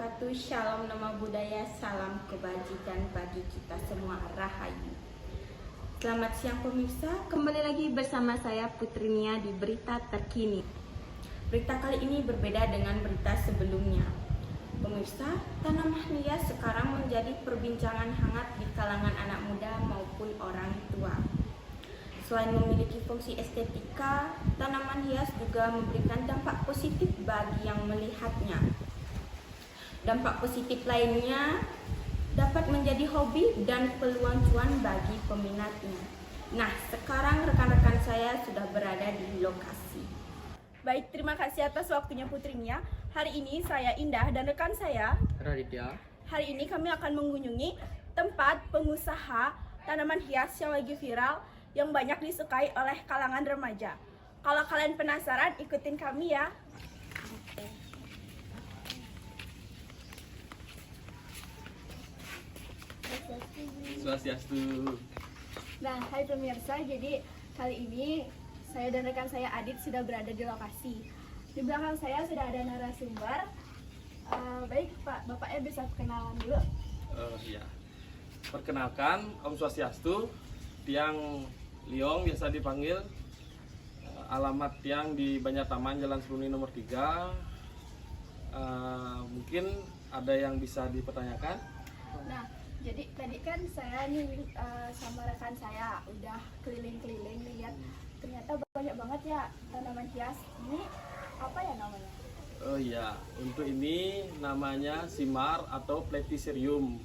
wabarakatuh. Shalom nama budaya, salam kebajikan bagi kita semua. Rahayu. Selamat siang pemirsa, kembali lagi bersama saya Putri Nia di Berita Terkini. Berita kali ini berbeda dengan berita sebelumnya. Pemirsa, tanaman hias sekarang menjadi perbincangan hangat di kalangan anak muda maupun orang tua. Selain memiliki fungsi estetika, tanaman hias juga memberikan dampak positif bagi yang melihatnya. Dampak positif lainnya dapat menjadi hobi dan peluang cuan bagi peminatnya. Nah, sekarang rekan-rekan saya sudah berada di lokasi. Baik, terima kasih atas waktunya Putri Nia. Hari ini saya Indah dan rekan saya Raditya. Hari ini kami akan mengunjungi tempat pengusaha tanaman hias yang lagi viral yang banyak disukai oleh kalangan remaja. Kalau kalian penasaran, ikutin kami ya. Swastiastu. Nah, hai pemirsa, jadi kali ini saya dan rekan saya Adit sudah berada di lokasi. Di belakang saya sudah ada narasumber. Baik Pak, Bapaknya bisa perkenalan dulu. Ya. Perkenalkan, Om Swastiastu, Tiang Liong biasa dipanggil. Alamat Tiang di Banjartaman, Jalan Seruni nomor 3. Mungkin ada yang bisa dipertanyakan? Nah, jadi tadi kan saya nih sama rekan saya udah keliling-keliling lihat, ternyata banyak banget ya tanaman hias. Ini apa ya namanya? Oh iya, untuk ini namanya simar atau platycerium.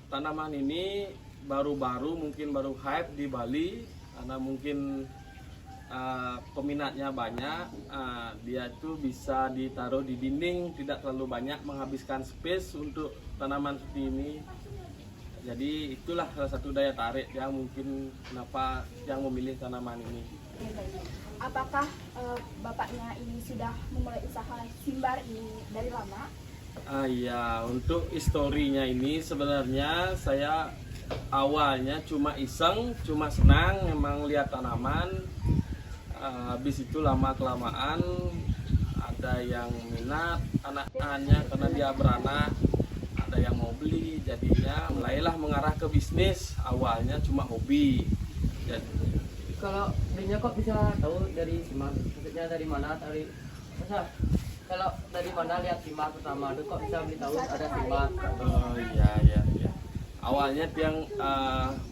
Tanaman ini baru-baru mungkin baru hype di Bali karena mungkin peminatnya banyak. Dia itu bisa ditaruh di dinding, tidak terlalu banyak menghabiskan space untuk tanaman seperti ini. Jadi itulah salah satu daya tarik yang mungkin kenapa yang memilih tanaman ini. Apakah bapaknya ini sudah memulai usaha simbar ini dari lama? Iya, untuk historinya ini sebenarnya saya awalnya cuma iseng, cuma senang memang lihat tanaman. Habis itu lama kelamaan ada yang minat anak-anaknya karena dia beranak, ada yang mau beli, jadinya mulailah mengarah ke bisnis. Awalnya cuma hobi. Kalau belinya kok bisa tahu dari simar? Maksudnya dari mana? Kalau dari mana lihat simar pertama itu kok bisa beli tahu ada simar? Oh iya. Awalnya yang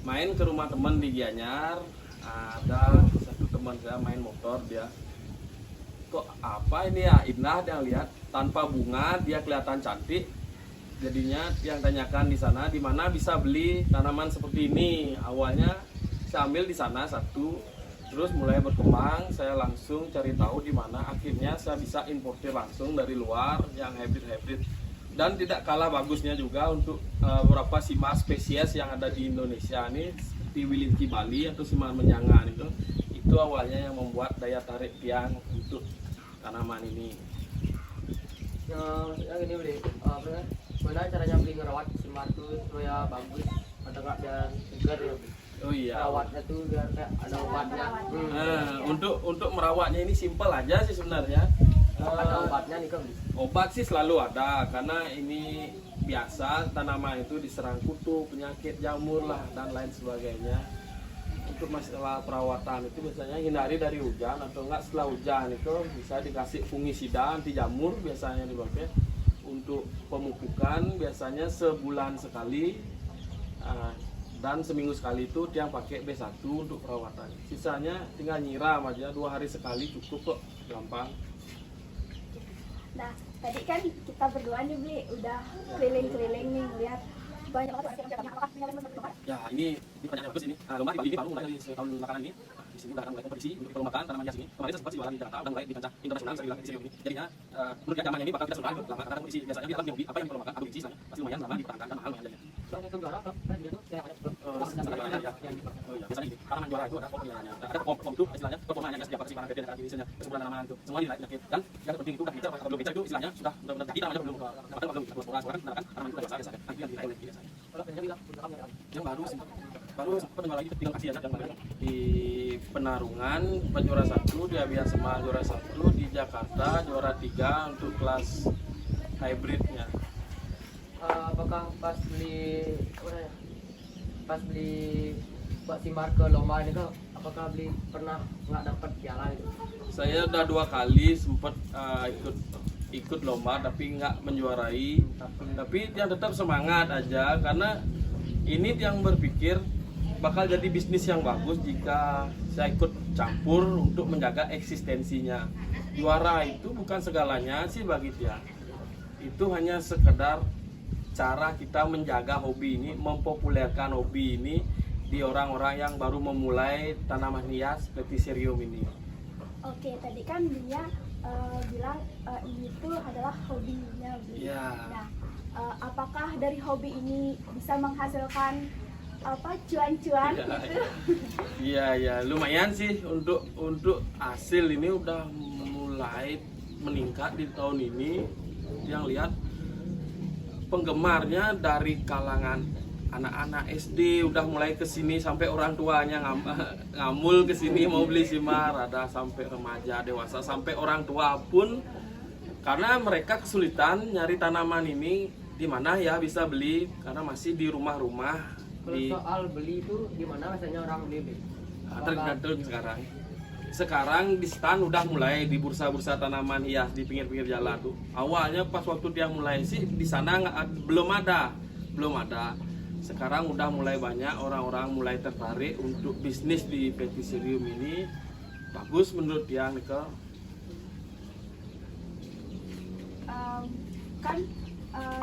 main ke rumah teman di Gianyar, ada satu teman saya main motor, dia kok apa ini ya, indah dia lihat tanpa bunga, dia kelihatan cantik. Jadinya yang tanyakan di sana di mana bisa beli tanaman seperti ini. Awalnya saya ambil di sana satu, terus mulai berkembang, saya langsung cari tahu di mana. Akhirnya saya bisa importir langsung dari luar yang hybrid dan tidak kalah bagusnya juga untuk beberapa simar spesies yang ada di Indonesia ini seperti Wilinki Bali atau simar menyangan itu awalnya yang membuat daya tarik Tiang untuk tanaman ini. Yang ini beli, gimana caranya beli ngerawat simar tuh supaya bagus atau enggak biar segar ya? Oh iya. Merawatnya tuh biar kayak ada obatnya. Untuk merawatnya ini simpel aja sih sebenarnya. Ada obatnya nih kan? Obat sih selalu ada karena ini biasa tanaman itu diserang kutu, penyakit jamur lah dan lain sebagainya. Untuk masalah perawatan itu biasanya hindari dari hujan atau enggak setelah hujan itu bisa dikasih fungisida anti jamur biasanya dipakai. Untuk pemupukan biasanya sebulan sekali. Dan seminggu sekali itu dia pakai B1 untuk perawatan. Sisanya tinggal nyiram aja 2 hari sekali cukup kok, gampang. Nah, tadi kan kita berdua nih Bli, udah keliling-keliling nih melihat banyak banget apakah Ya ini pertanyaan bagus ini. Lomba ini baru mulai dari tahun belakangan ini. Di sini udah akan mulai kompetisi untuk perlombakan tanaman hias ini. Kemarin sempat jualan di Jakarta, udah mulai di kancah internasional saya bilang di sini ini. Jadinya menurut zamannya ini bakal tidak sesuai lama karena kompetisi biasanya dia lebih apa yang diperlombakan kompetisi istilahnya pasti lumayan lama dipertahankan dan mahal harganya. Kalau itu juara kan dia tuh kayak Oh iya, biasanya gini, tanaman juara itu ada pokoknya. Ada pom itu istilahnya performanya yang setiap simpanan gede dari istilahnya kesimpulan tanaman itu semua dinilai penyakit dan yang terpenting itu udah bicara kalau belum bicara itu istilahnya sudah benar-benar jadi namanya belum dapatkan belum suara kan tanaman itu biasa biasanya itu yang dinilai oleh biasanya. kalau kerja bilang Yang baru sempat menjual lagi tinggal kasih aja yang baru di Penarungan juara 1, di Abian Semar juara 1, di Jakarta juara 3 untuk kelas hybridnya. Apakah pas beli buat simar ke lomba ini kok, apakah beli pernah nggak dapat piala gitu? Saya udah 2 kali sempat ikut lomba tapi nggak menjuarai. Tapi yang tetap semangat aja karena ini yang berpikir bakal jadi bisnis yang bagus jika saya ikut campur untuk menjaga eksistensinya. Juara itu bukan segalanya sih bagi dia. Itu hanya sekedar cara kita menjaga hobi ini, mempopulerkan hobi ini di orang-orang yang baru memulai tanaman hias Platycerium ini. Oke, tadi kan dia bilang ini tuh adalah hobinya. Iya. Nah, apakah dari hobi ini bisa menghasilkan cuan-cuan Iya, gitu? Iya, lumayan sih untuk hasil ini udah mulai meningkat di tahun ini. Yang lihat penggemarnya dari kalangan anak-anak SD udah mulai kesini sampai orang tuanya ngamul kesini mau beli simar, ada sampai remaja, dewasa, sampai orang tua pun karena mereka kesulitan nyari tanaman ini di mana ya bisa beli karena masih di rumah-rumah. Kalau soal beli itu di mana biasanya orang beli? Tergantung sekarang di stand udah mulai di bursa-bursa tanaman hias di pinggir-pinggir jalan tuh. Awalnya pas waktu dia mulai sih di sana belum ada. Sekarang udah mulai banyak orang-orang mulai tertarik untuk bisnis di Platycerium ini. Bagus menurut dia, Nika.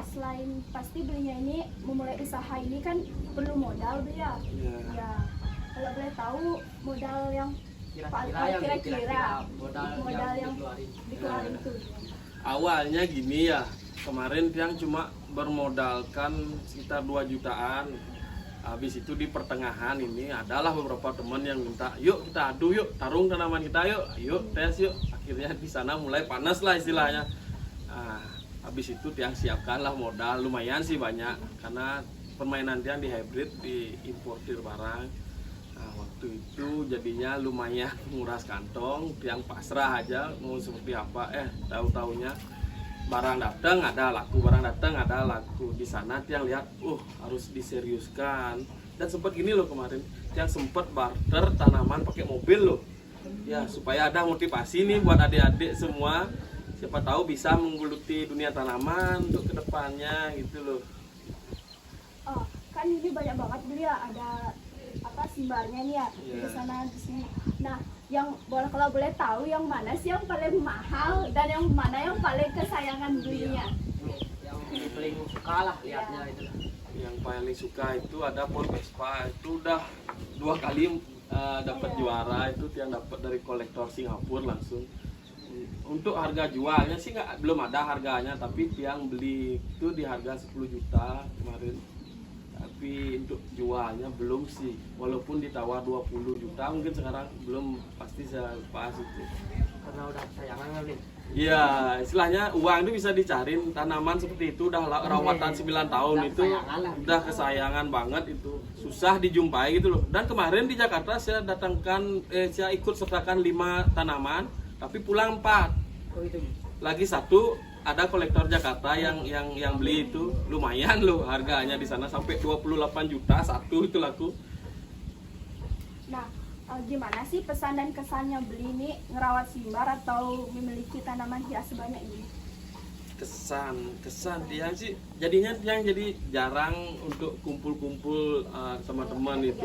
Selain pasti belinya ini memulai usaha ini kan perlu modal dia. Iya. Ya, kalau boleh tahu modal yang Kira-kira modal yang dikeluarin itu. Awalnya gini ya, kemarin Tiang cuma bermodalkan sekitar 2 jutaan. Habis itu di pertengahan ini adalah beberapa teman yang minta, yuk kita adu yuk, tarung tanaman kita yuk tes yuk. Akhirnya di sana mulai panas lah istilahnya. Habis itu Tiang siapkanlah modal, lumayan sih banyak karena permainan Tiang di hybrid, di importir barang. Waktu itu jadinya lumayan nguras kantong, Tiang pasrah aja mau seperti apa. Tahu-taunya barang datang ada laku, di sana Tiang lihat, harus diseriuskan. Dan sempat gini loh kemarin, Tiang sempat barter tanaman pakai mobil loh. Ya supaya ada motivasi nih buat adik-adik semua. Siapa tahu bisa menggeluti dunia tanaman untuk kedepannya gitu loh. Kan ini banyak banget beli ya, ada simbarnya nih ya, di sana di sini. Nah, kalau boleh tahu yang mana sih yang paling mahal dan yang mana yang paling kesayangan belinya? Yang paling suka lah lihatnya itu. Yang paling suka itu ada pohon Vespa, itu udah 2 kali dapat juara, itu Tiang dapat dari kolektor Singapura langsung. Untuk harga jualnya sih belum ada harganya, tapi Tiang beli itu di harga 10 juta kemarin. Tapi untuk jualnya belum sih, walaupun ditawar 20 juta mungkin sekarang belum pasti saya pas itu. Karena udah sayangan kali. Iya, istilahnya uang itu bisa dicariin, tanaman seperti itu udah rawatan 9 tahun itu udah kesayangan banget itu. Susah dijumpai gitu loh. Dan kemarin di Jakarta saya saya ikut sertakan 5 tanaman, tapi pulang 4. Itu. Lagi 1 ada kolektor Jakarta yang beli itu lumayan loh harganya di sana sampai 28 juta satu itu laku. Nah, gimana sih pesan dan kesannya beli ini ngerawat simbar atau memiliki tanaman hias sebanyak ini? Kesan dia sih jadinya yang jadi jarang untuk kumpul-kumpul sama teman itu.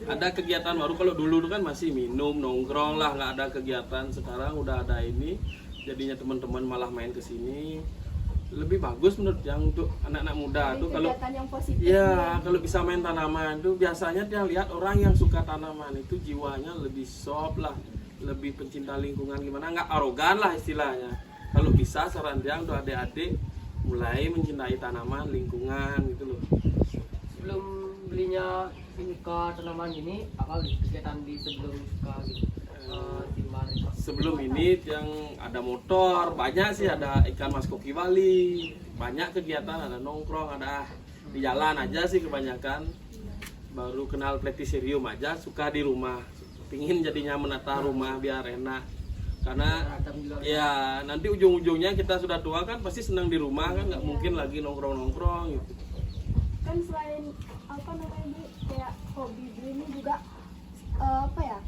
Ada kegiatan baru, kalau dulu kan masih minum nongkrong lah, nggak ada kegiatan. Sekarang udah ada ini, jadinya teman-teman malah main ke sini. Lebih bagus menurut yang untuk anak-anak muda tuh kalau yang positif. ya kalau bisa main tanaman tuh biasanya dia lihat orang yang suka tanaman itu jiwanya lebih soft lah, lebih pencinta lingkungan, gimana nggak arogan lah istilahnya. Kalau bisa saran dia untuk adik-adik mulai mencintai tanaman, lingkungan gitu loh. Sebelum belinya suka tanaman ini, apa kegiatan di sebelum suka gitu? Sebelum ini yang ada motor, banyak sih, ada ikan mas koki Bali, banyak kegiatan, ada nongkrong, ada di jalan aja sih kebanyakan. Baru kenal Platycerium aja, suka di rumah, pingin jadinya menata rumah biar enak. Karena Berantem juga. ya nanti ujung-ujungnya kita sudah tua kan pasti senang di rumah kan, nggak mungkin lagi nongkrong-nongkrong gitu. Kan selain apa namanya Bu, kayak hobi Bu ini juga apa ya,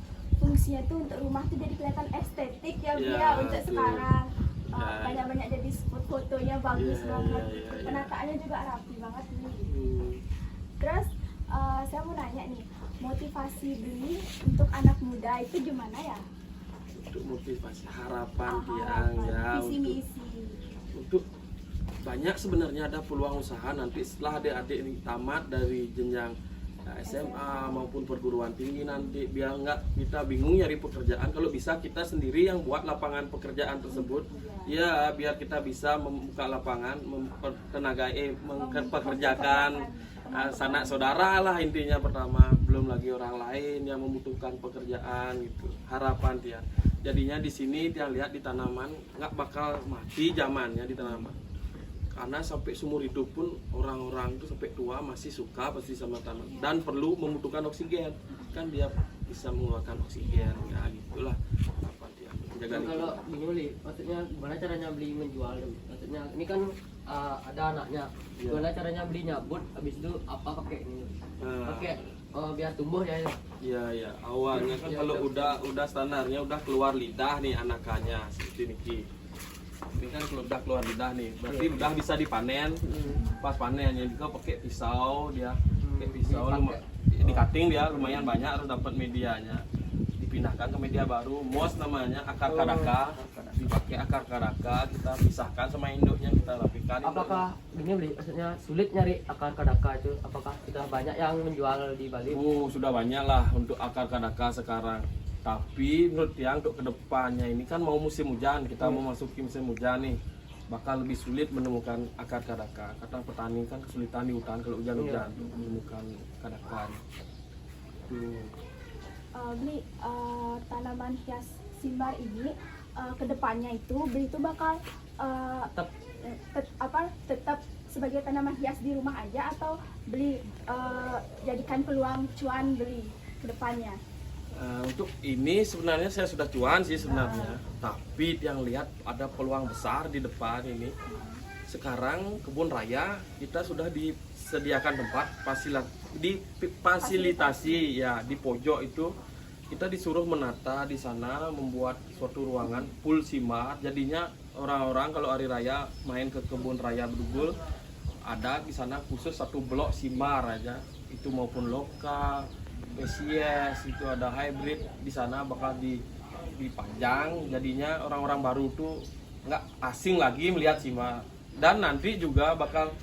fungsinya tuh untuk rumah tuh jadi kelihatan estetik ya Bu Ya, ya untuk betul. sekarang. Ya. Banyak-banyak jadi spot fotonya bagus Ya, banget. ya, ya, ya. Penataannya juga rapi banget nih. Hmm. Terus saya mau nanya nih, motivasi beli untuk anak muda itu gimana ya? Untuk motivasi harapan Tiang Harapan, ya visi misi. untuk banyak sebenarnya ada peluang usaha nanti setelah adik-adik ini tamat dari jenjang SMA maupun perguruan tinggi nanti, biar nggak kita bingung nyari pekerjaan. Kalau bisa kita sendiri yang buat lapangan pekerjaan tersebut ya, biar kita bisa membuka lapangan, mempekerjakan sanak saudara lah intinya pertama, belum lagi orang lain yang membutuhkan pekerjaan gitu. Harapan dia jadinya di sini dia lihat di tanaman nggak bakal mati zamannya di tanaman, karena sampai seumur hidup pun orang-orang itu sampai tua masih suka pasti sama tanaman dan perlu membutuhkan oksigen kan, dia bisa mengeluarkan oksigen ya gitulah harapan dia menjaga Kalau lingkungan. ini beli, maksudnya gimana caranya beli menjual? Maksudnya ini kan ada anaknya, Iya. gimana caranya beli nyabut? Habis itu apa pakai ini? Nah. Pakai biar tumbuh ya. Iya ya, awalnya kan Ya, kalau udah. udah standarnya udah keluar lidah nih anakannya seperti niki. Ini kan kalau udah keluar lidah nih, berarti Iya. udah bisa dipanen. Pas panennya juga pakai pisau dia, pakai pisau Dipakai. di cutting dia lumayan banyak, harus dapat medianya. Dipindahkan ke media baru, mos namanya akar kadaka. Dipakai akar kadaka, kita pisahkan sama induknya, kita rapikan. Apakah ini beli, maksudnya sulit nyari akar kadaka itu? Apakah sudah banyak yang menjual di Bali? Sudah banyak lah untuk akar kadaka sekarang. Tapi menurut yang untuk kedepannya ini kan mau musim hujan, kita mau masuki musim hujan nih, bakal lebih sulit menemukan akar kadaka. Kata petani kan kesulitan di hutan kalau hujan-hujan menemukan kadaka. Tuh. Beli tanaman hias simbar ini kedepannya itu beli itu bakal tetap sebagai tanaman hias di rumah aja, atau beli jadikan peluang cuan beli kedepannya? Untuk ini sebenarnya saya sudah cuan sih sebenarnya, tapi yang lihat ada peluang besar di depan ini. Sekarang kebun raya kita sudah disediakan tempat fasilitasi ya, di pojok itu kita disuruh menata di sana, membuat suatu ruangan full simar. Jadinya orang-orang kalau hari raya main ke kebun raya Bedugul, ada di sana khusus satu blok simar aja, itu maupun lokal, spesies, itu ada hybrid di sana bakal dipajang. Jadinya orang-orang baru tuh nggak asing lagi melihat simar. Dan nanti juga bakal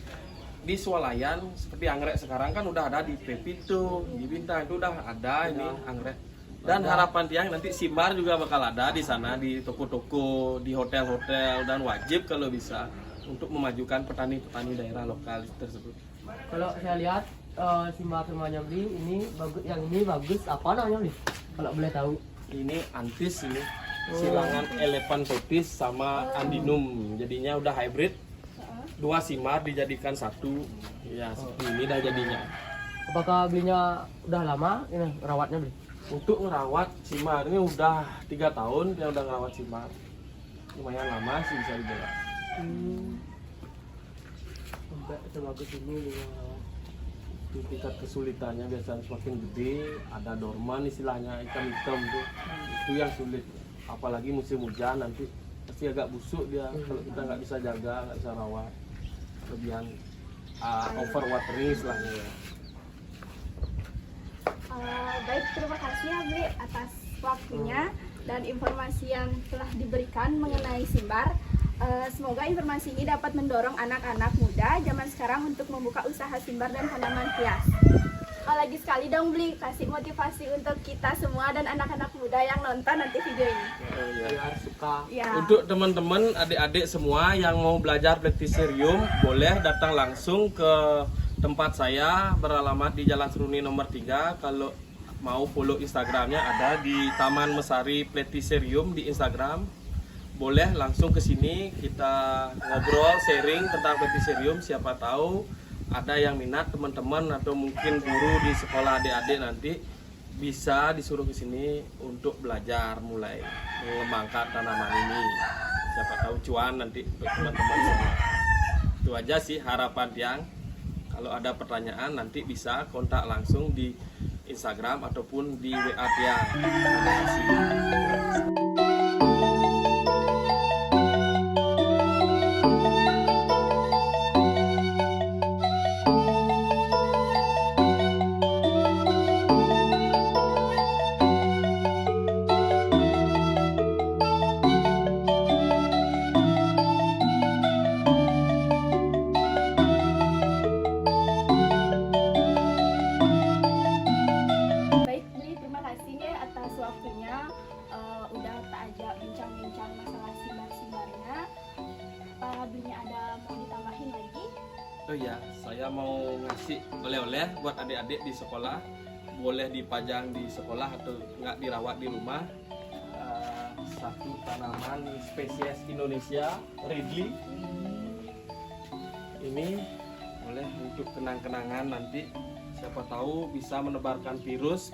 di swalayan seperti anggrek sekarang kan udah ada di Pepito, di Bintang itu udah ada ini anggrek. Dan harapan tiang nanti simbar juga bakal ada di sana, di toko-toko, di hotel-hotel, dan wajib kalau bisa untuk memajukan petani-petani daerah lokal tersebut. Kalau saya lihat simbar semuanya beli ini bagus, yang ini bagus, apa namanya beli? Kalau boleh tahu. Ini antis ini, silangan elephantotis sama andinum, jadinya udah hybrid. Dua simar dijadikan satu, ya seperti ini dah jadinya. Apakah belinya udah lama ini rawatnya beli? Untuk ngerawat simar ini udah 3 tahun yang udah ngerawat simar, lumayan lama sih bisa dibilang. Sampai sebagus ini belinya rawat. Itu tingkat kesulitannya biasanya semakin gede, ada dorman istilahnya, hitam-hitam tuh, itu yang sulit. Apalagi musim hujan nanti pasti agak busuk dia kalau kita nggak bisa jaga, nggak bisa rawat, kelebihan overwatering istilahnya ya. Baik, terima kasih ya Bli atas waktunya dan informasi yang telah diberikan mengenai simbar. Semoga informasi ini dapat mendorong anak-anak muda zaman sekarang untuk membuka usaha simbar dan tanaman hias. Lagi sekali dong Bli, kasih motivasi untuk kita semua dan anak-anak muda yang nonton nanti video ini. Biar suka. Ya. Untuk teman-teman adik-adik semua yang mau belajar Platycerium, boleh datang langsung ke tempat saya beralamat di Jalan Seruni nomor 3. Kalau mau follow Instagramnya ada di Taman Mesari Platycerium di Instagram. Boleh langsung ke sini, kita ngobrol, sharing tentang Platycerium. Siapa tahu ada yang minat teman-teman atau mungkin guru di sekolah adik-adik nanti bisa disuruh ke sini untuk belajar mulai mengembangkan tanaman ini. Siapa tahu cuan nanti untuk teman-teman semua. Itu aja sih harapan Tiang. Kalau ada pertanyaan nanti bisa kontak langsung di Instagram ataupun di WA Tiang. Terima kasih. Baik, Bli, terima kasih ya atas waktunya. Udah tak ajak bincang-bincang masalah simbar-simbarnya. Apa Blinya ada mau ditambahin lagi? Oh ya, saya mau ngasih oleh-oleh buat adik-adik di sekolah. Boleh dipajang di sekolah atau nggak dirawat di rumah. Satu tanaman spesies Indonesia, Ridley. Ini boleh untuk kenang-kenangan nanti. Siapa tahu bisa menebarkan virus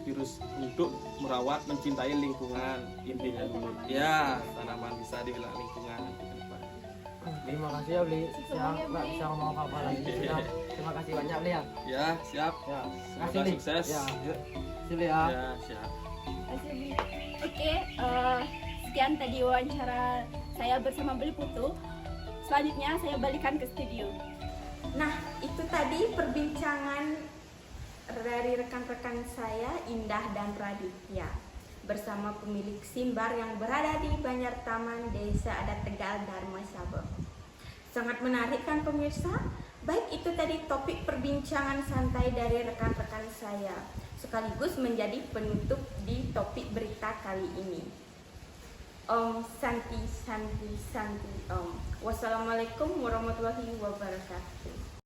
untuk merawat, mencintai lingkungan intinya dulu. Ya, tanaman bisa dibilang lingkungan. Terima kasih ya Bli. Saya nggak bisa ngomong apa-apa lagi. Ya, terima kasih banyak Bli ya. Ya, siap. Ya, Semoga Bli. sukses. Ya, Bli ya. Ya, siap. Kasih, Bli. Oke, sekian tadi wawancara saya bersama Bli Putu. Selanjutnya saya balikan ke studio. Nah, itu tadi perbincangan dari rekan-rekan saya Indah dan Raditya bersama pemilik Simbar yang berada di Banjar Taman, Desa Adat Tegal, Dharma Sabah. Sangat menarik kan pemirsa? Baik, itu tadi topik perbincangan santai dari rekan-rekan saya, sekaligus menjadi penutup di topik berita kali ini. Om Santi Santi Santi Om. Wassalamualaikum warahmatullahi wabarakatuh.